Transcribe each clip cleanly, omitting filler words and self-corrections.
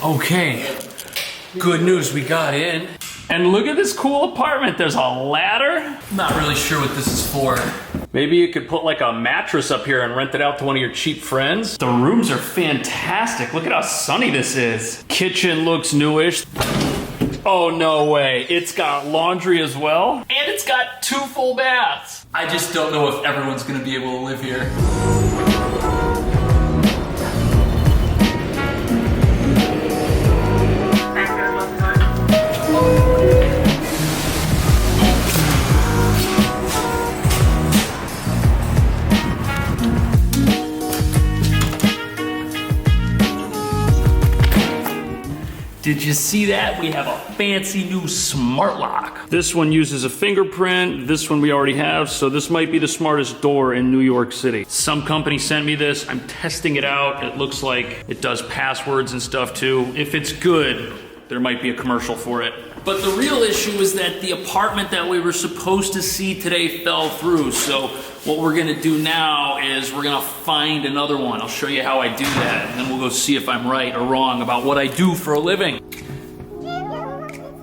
Okay, good news, we got in. And look at this cool apartment, there's a ladder. I'm not really sure what this is for. Maybe you could put like a mattress up here and rent it out to one of your cheap friends. The rooms are fantastic, look at how sunny this is. Kitchen looks newish. Oh, no way. It's got laundry as well. And it's got 2 full baths. I just don't know if everyone's gonna be able to live here. Did you see that? We have a fancy new smart lock. This one uses a fingerprint. This one we already have, so this might be the smartest door in New York City. Some company sent me this. I'm testing it out. It looks like it does passwords and stuff too. If it's good, there might be a commercial for it. But the real issue is that the apartment that we were supposed to see today fell through. So what we're gonna do now is we're gonna find another one. I'll show you how I do that, and then we'll go see if I'm right or wrong about what I do for a living.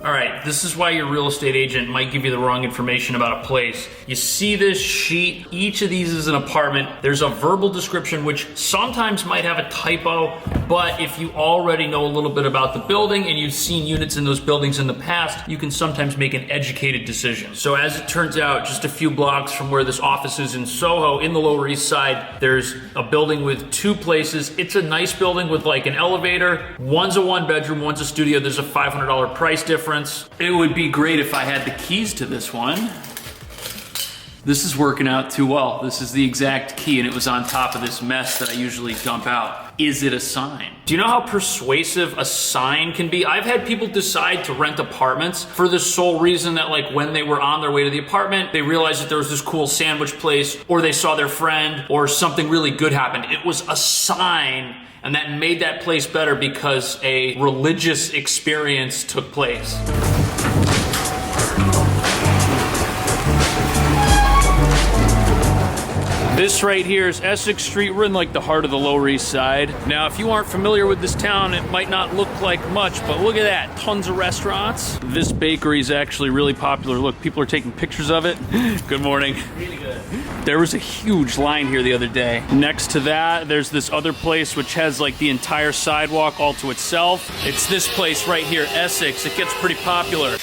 All right, this is why your real estate agent might give you the wrong information about a place. You see this sheet, each of these is an apartment. There's a verbal description which sometimes might have a typo, but if you already know a little bit about the building and you've seen units in those buildings in the past, you can sometimes make an educated decision. So as it turns out, just a few blocks from where this office is in Soho, in the Lower East Side, there's a building with 2 places. It's a nice building with like an elevator. One's a 1-bedroom, one's a studio. There's a $500 price difference. It would be great if I had the keys to this one. This is working out too well. This is the exact key, and it was on top of this mess that I usually dump out. Is it a sign? Do you know how persuasive a sign can be? I've had people decide to rent apartments for the sole reason that like when they were on their way to the apartment, they realized that there was this cool sandwich place, or they saw their friend, or something really good happened. It was a sign, and that made that place better because a religious experience took place. This right here is Essex Street. We're in like the heart of the Lower East Side. Now, if you aren't familiar with this town, it might not look like much, but look at that, tons of restaurants. This bakery is actually really popular. Look, people are taking pictures of it. Good morning. Really good. There was a huge line here the other day. Next to that, there's this other place which has like the entire sidewalk all to itself. It's this place right here, Essex. It gets pretty popular.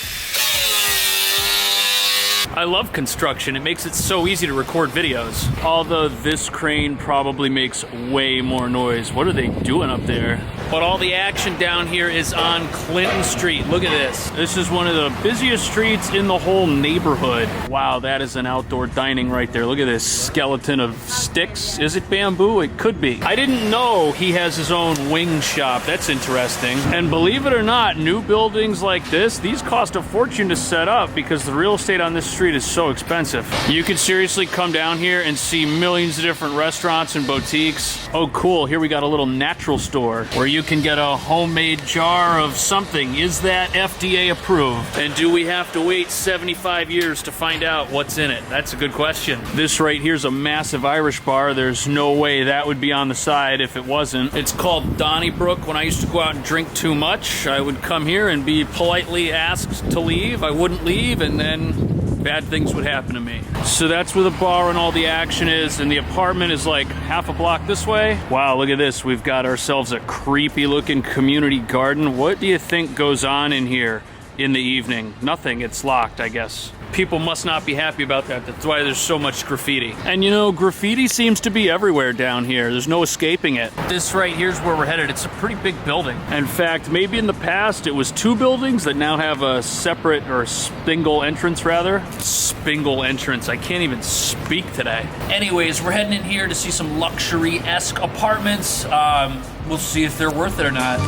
I love construction. It makes it so easy to record videos. Although this crane probably makes way more noise. What are they doing up there? But all the action down here is on Clinton Street. Look at this. This is one of the busiest streets in the whole neighborhood. Wow, that is an outdoor dining right there. Look at this skeleton of sticks. Is it bamboo? It could be. I didn't know he has his own wing shop. That's interesting. And believe it or not, new buildings like this, these cost a fortune to set up because the real estate on this street is so expensive. You could seriously come down here and see millions of different restaurants and boutiques. Oh cool, here we got a little natural store where you can get a homemade jar of something. Is that FDA approved? And do we have to wait 75 years to find out what's in it? That's a good question. This right here is a massive Irish bar. There's no way that would be on the side if it wasn't. It's called Donnybrook. When I used to go out and drink too much, I would come here and be politely asked to leave. I wouldn't leave, and then bad things would happen to me. So that's where the bar and all the action is, and the apartment is like half a block this way. Wow, look at this. We've got ourselves a creepy looking community garden. What do you think goes on in here in the evening? Nothing, it's locked, I guess. People must not be happy about that. That's why there's so much graffiti. And you know, graffiti seems to be everywhere down here. There's no escaping it. This right here's where we're headed. It's a pretty big building. In fact, maybe in the past it was 2 buildings that now have a separate, or spingle entrance rather. Spingle entrance, I can't even speak today. Anyways, we're heading in here to see some luxury-esque apartments. We'll see if they're worth it or not.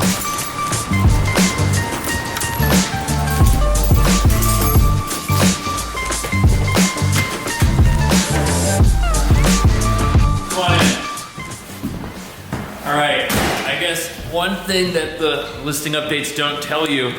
All right, I guess one thing that the listing updates don't tell you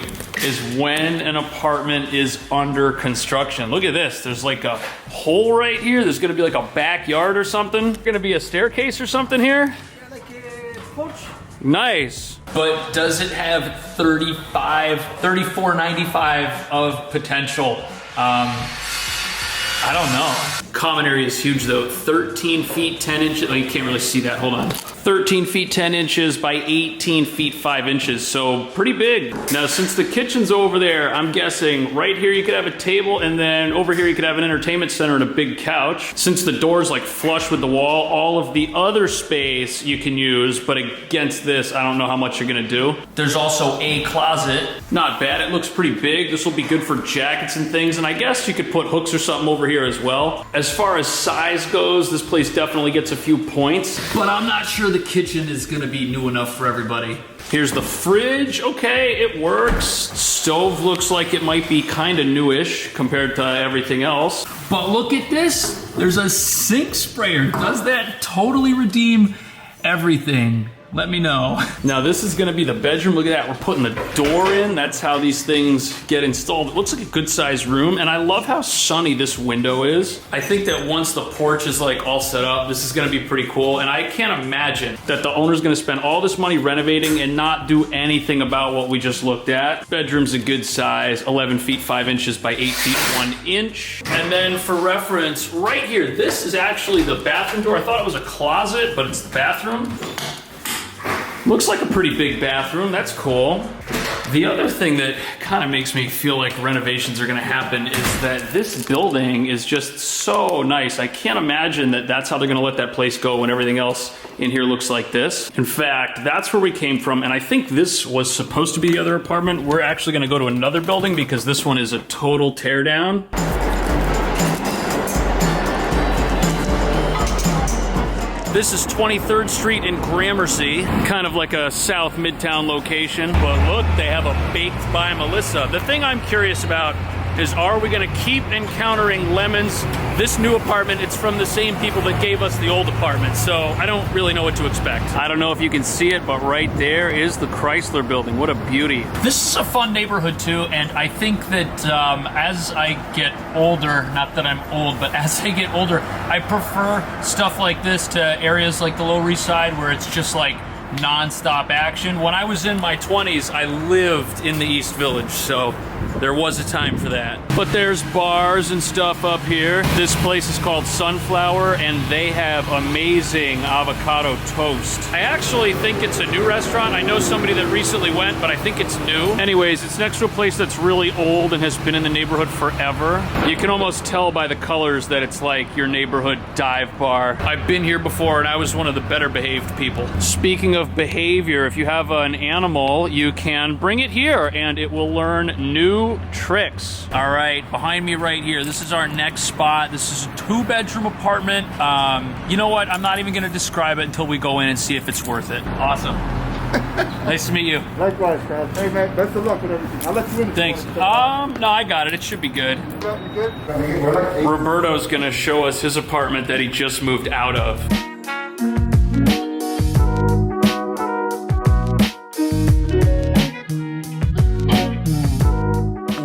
is when an apartment is under construction. Look at this. There's like a hole right here. There's gonna be like a backyard or something. Gonna be a staircase or something here. Yeah, like a porch. Nice. But does it have 34.95 of potential? I don't know. Common area is huge though. 13 feet 10 inches. Oh, you can't really see that. Hold on. 13 feet 10 inches by 18 feet 5 inches. So pretty big. Now, since the kitchen's over there, I'm guessing right here you could have a table, and then over here you could have an entertainment center and a big couch. Since the door's like flush with the wall, all of the other space you can use, but against this, I don't know how much you're gonna do. There's also a closet. Not bad. It looks pretty big. This will be good for jackets and things, and I guess you could put hooks or something over here as well. As far as size goes, this place definitely gets a few points, but I'm not sure the kitchen is gonna be new enough for everybody. Here's the fridge. Okay, it works. Stove looks like it might be kind of newish compared to everything else. But look at this. There's a sink sprayer. Does that totally redeem everything? Let me know. Now this is gonna be the bedroom. Look at that, we're putting the door in. That's how these things get installed. It looks like a good sized room, and I love how sunny this window is. I think that once the porch is like all set up, this is gonna be pretty cool, and I can't imagine that the owner's gonna spend all this money renovating and not do anything about what we just looked at. Bedroom's a good size, 11 feet 5 inches by 8 feet 1 inch. And then for reference, right here, this is actually the bathroom door. I thought it was a closet, but it's the bathroom. Looks like a pretty big bathroom. That's cool. The other thing that kind of makes me feel like renovations are gonna happen is that this building is just so nice. I can't imagine that that's how they're gonna let that place go when everything else in here looks like this. In fact, that's where we came from, and I think this was supposed to be the other apartment. We're actually gonna go to another building because this one is a total teardown. This is 23rd Street in Gramercy, kind of like a South Midtown location. But look, they have a Baked by Melissa. The thing I'm curious about is, are we gonna keep encountering lemons? This new apartment, it's from the same people that gave us the old apartment, so I don't really know what to expect. I don't know if you can see it, but right there is the Chrysler building. What a beauty. This is a fun neighborhood too, and I think that as I get older, not that I'm old, but as I get older, I prefer stuff like this to areas like the Lower East Side where it's just like non-stop action. When I was in my 20s, I lived in the East Village, so there was a time for that. But there's bars and stuff up here. This place is called Sunflower, and they have amazing avocado toast. I actually think it's a new restaurant. I know somebody that recently went, but I think it's new. Anyways, it's next to a place that's really old and has been in the neighborhood forever. You can almost tell by the colors that it's like your neighborhood dive bar. I've been here before, and I was one of the better behaved people. Speaking of behavior, if you have an animal, you can bring it here and it will learn new tricks. All right, behind me right here, this is our next spot. This is a 2-bedroom apartment. You know what? I'm not even gonna describe it until we go in and see if it's worth it. Awesome. Nice to meet you. Likewise, guys. Hey, man, best of luck with everything. I'll let you in. Thanks. No, I got it. It should be good. You good? Roberto's gonna show us his apartment that he just moved out of.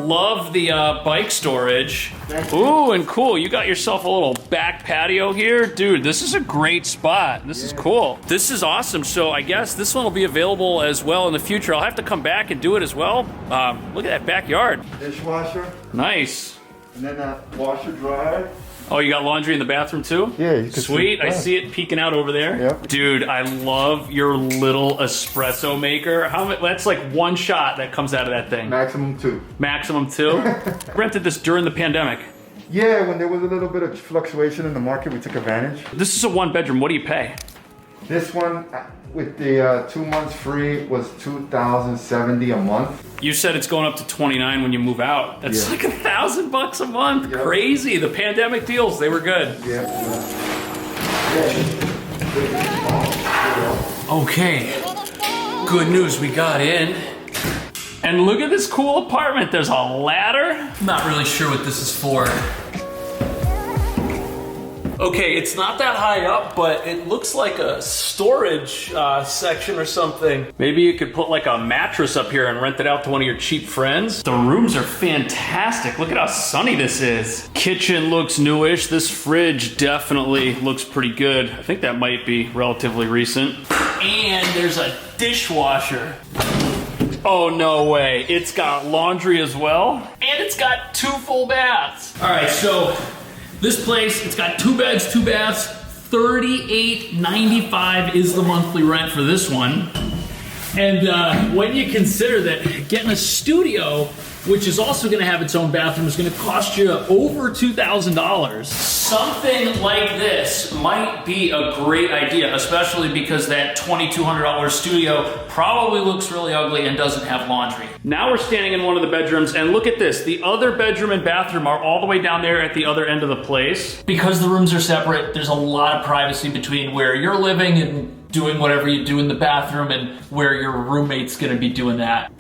Love the bike storage. Ooh, and cool, you got yourself a little back patio here. Dude, this is a great spot. This is cool. This is awesome. So I guess this one will be available as well in the future. I'll have to come back and do it as well. Look at that backyard. Dishwasher. Nice. And then a washer dryer. Oh, you got laundry in the bathroom too? Yeah, you can. Sweet, I see it peeking out over there. Yep. Dude, I love your little espresso maker. That's like one shot that comes out of that thing. Maximum 2. Maximum 2? Rented this during the pandemic. Yeah, when there was a little bit of fluctuation in the market, we took advantage. This is a 1-bedroom. What do you pay? This one, with the 2 months free, was $2,070 a month. You said it's going up to 29 when you move out. That's like $1,000 a month. Yep. Crazy. The pandemic deals, they were good. Yeah. Okay. Good news, we got in. And look at this cool apartment. There's a ladder. I'm not really sure what this is for. Okay, it's not that high up, but it looks like a storage section or something. Maybe you could put like a mattress up here and rent it out to one of your cheap friends. The rooms are fantastic. Look at how sunny this is. Kitchen looks newish. This fridge definitely looks pretty good. I think that might be relatively recent. And there's a dishwasher. Oh, no way. It's got laundry as well. And it's got 2 full baths. All right, so this place, it's got 2 beds, 2 baths. $38.95 is the monthly rent for this one. And when you consider that getting a studio, which is also gonna have its own bathroom, is gonna cost you over $2,000. Something like this might be a great idea, especially because that $2,200 studio probably looks really ugly and doesn't have laundry. Now we're standing in one of the bedrooms, and look at this. The other bedroom and bathroom are all the way down there at the other end of the place. Because the rooms are separate, there's a lot of privacy between where you're living and doing whatever you do in the bathroom and where your roommate's gonna be doing that.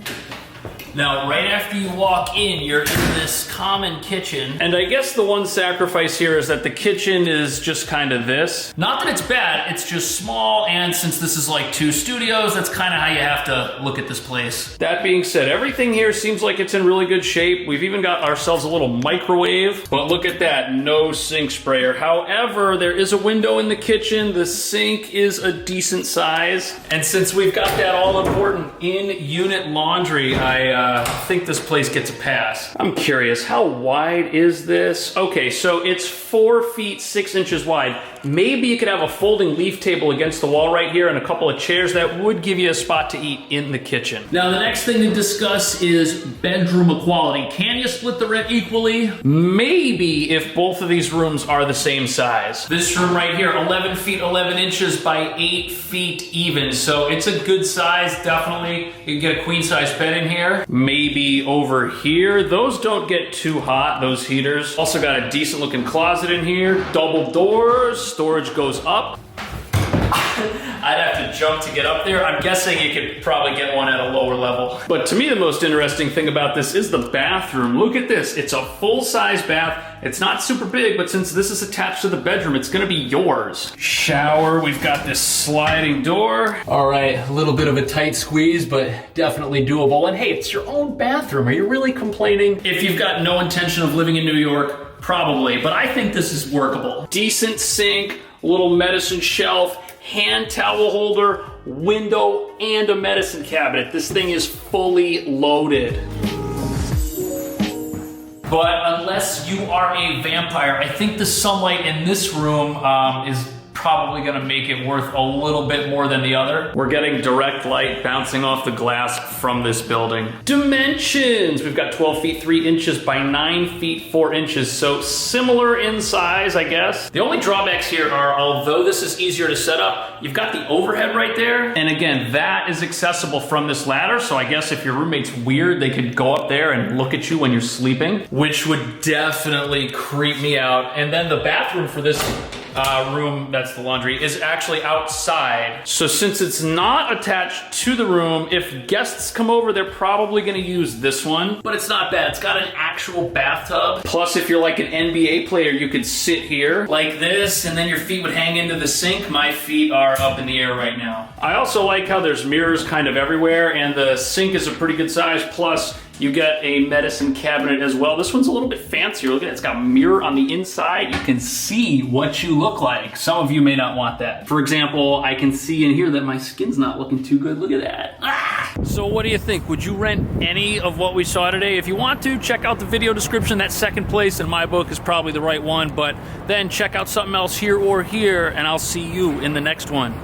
Now, right after you walk in, you're in this common kitchen. And I guess the one sacrifice here is that the kitchen is just kind of this. Not that it's bad, it's just small, and since this is like 2 studios, that's kind of how you have to look at this place. That being said, everything here seems like it's in really good shape. We've even got ourselves a little microwave, but look at that, no sink sprayer. However, there is a window in the kitchen. The sink is a decent size. And since we've got that all-important in-unit laundry, I think this place gets a pass. I'm curious, how wide is this? Okay, so it's 4 feet 6 inches wide. Maybe you could have a folding leaf table against the wall right here and a couple of chairs. That would give you a spot to eat in the kitchen. Now, the next thing to discuss is bedroom equality. Can you split the rent equally? Maybe if both of these rooms are the same size. This room right here, 11 feet 11 inches by 8 feet even. So it's a good size, definitely. You can get a queen size bed in here. Maybe over here. Those don't get too hot, those heaters. Also got a decent looking closet in here. Double doors, storage goes up. I'd have to jump to get up there. I'm guessing you could probably get one at a lower level. But to me, the most interesting thing about this is the bathroom. Look at this. It's a full-size bath. It's not super big, but since this is attached to the bedroom, it's gonna be yours. Shower, we've got this sliding door. All right, a little bit of a tight squeeze, but definitely doable. And hey, it's your own bathroom. Are you really complaining? If you've got no intention of living in New York, probably, but I think this is workable. Decent sink, little medicine shelf, hand towel holder, window, and a medicine cabinet. This thing is fully loaded. But unless you are a vampire, I think the sunlight in this room is probably gonna make it worth a little bit more than the other. We're getting direct light bouncing off the glass from this building. Dimensions! We've got 12 feet 3 inches by 9 feet 4 inches, so similar in size, I guess. The only drawbacks here are, although this is easier to set up, you've got the overhead right there, and again, that is accessible from this ladder, so I guess if your roommate's weird, they could go up there and look at you when you're sleeping, which would definitely creep me out. And then the bathroom for this room, that's the laundry, is actually outside. So since it's not attached to the room, if guests come over, they're probably gonna use this one, but it's not bad. It's got an actual bathtub. Plus, if you're like an NBA player, you could sit here like this, and then your feet would hang into the sink. My feet are up in the air right now. I also like how there's mirrors kind of everywhere, and the sink is a pretty good size. Plus, you get a medicine cabinet as well. This one's a little bit fancier. Look at it, it's got a mirror on the inside. You can see what you look like. Some of you may not want that. For example, I can see in here that my skin's not looking too good. Look at that. Ah! So what do you think? Would you rent any of what we saw today? If you want to, check out the video description. That second place in my book is probably the right one, but then check out something else here or here, and I'll see you in the next one.